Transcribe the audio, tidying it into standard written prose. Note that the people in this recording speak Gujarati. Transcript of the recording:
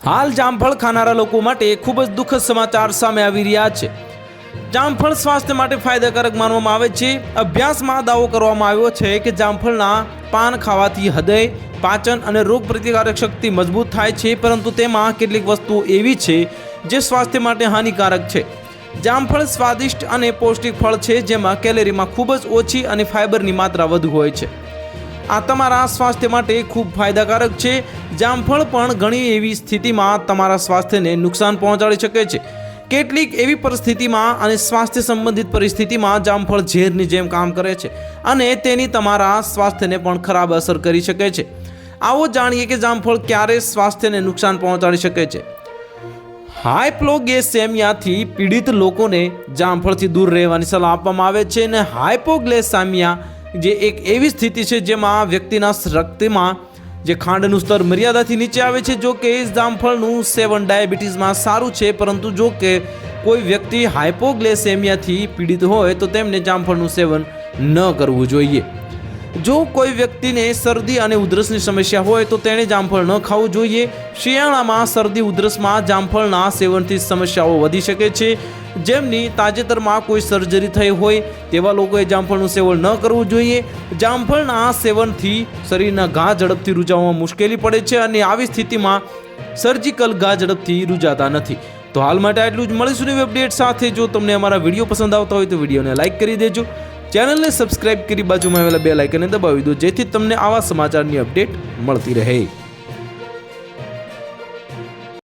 હાલ જામફળ ખાનારા લોકો માટે ખૂબ જ દુઃખદ સમાચાર સામે આવી રહ્યા છે। જામફળ સ્વાસ્થ્ય માટે ફાયદાકારક માનવામાં આવે છે। અભ્યાસમાં દાવો કરવામાં આવ્યો છે કે જામફળના પાન ખાવાથી હૃદય, પાચન અને રોગ પ્રતિકારક શક્તિ મજબૂત થાય છે, પરંતુ તેમાં કેટલીક વસ્તુઓ એવી છે જે સ્વાસ્થ્ય માટે હાનિકારક છે। જામફળ સ્વાદિષ્ટ અને પૌષ્ટિક ફળ છે જેમાં કેલરીમાં ખૂબ જ ઓછી અને ફાઇબરની માત્રા વધુ હોય છે। આ તમારા સ્વાસ્થ્ય માટે ખૂબ ફાયદાકારક છે। જામફળ પણ ઘણી એવી સ્થિતિમાં તમારા સ્વાસ્થ્યને નુકસાન પહોંચાડી શકે છે। કેટલીક એવી પરિસ્થિતિમાં અને સ્વાસ્થ્ય સંબંધિત પરિસ્થિતિમાં જામફળ ઝેરની જેમ કામ કરે છે અને તેની તમારા સ્વાસ્થ્યને પણ ખરાબ અસર કરી શકે છે। આવો જાણીએ કે જામફળ ક્યારે સ્વાસ્થ્યને નુકસાન પહોંચાડી શકે છે। હાઇપોગ્લાયસેમિયાથી પીડિત લોકોને જામફળથી દૂર રહેવાની સલાહ આપવામાં આવે છે અને હાઇપોગ્લાયસેમિયા જે એક એવી સ્થિતિ છે જેમાં વ્યક્તિના રક્તમાં જે ખાંડનું સ્તર મર્યાદાથી નીચે આવે છે। જો કે જામફળનું સેવન ડાયાબિટીસમાં સારું છે, પરંતુ જો કે કોઈ વ્યક્તિ હાઇપોગ્લાયસેમિયાથી પીડિત હોય તો તેમને જામફળનું સેવન ન કરવું જોઈએ। જો કોઈ વ્યક્તિને શરદી અને ઉધરસની સમસ્યા હોય તો તેણે જામફળ ન ખાવું જોઈએ। શિયાળામાં શરદી ઉધરસમાં જામફળના સેવનથી સમસ્યાઓ વધી શકે છે। જેમની તાજેતરમાં કોઈ સર્જરી થઈ હોય તેવા લોકોએ જામફળનું સેવન ન કરવું જોઈએ। જામફળના સેવનથી શરીરના ઘા ઝડપથી રૂઝાવવામાં મુશ્કેલી પડે છે અને આવી સ્થિતિમાં સર્જિકલ ઘા ઝડપથી રૂઝાતા નથી। તો હાલ માટે આટલું જ। મળીશું નવી અપડેટ સાથે। જો તમને અમારા વિડીયો પસંદ આવતા હોય તો વિડીયોને લાઇક કરી દેજો, ચેનલને સબસ્ક્રાઇબ કરી બાજુમાં આવેલા બેલ આઇકનને દબાવી દો, જેથી તમને આવા સમાચારની અપડેટ મળતી રહે।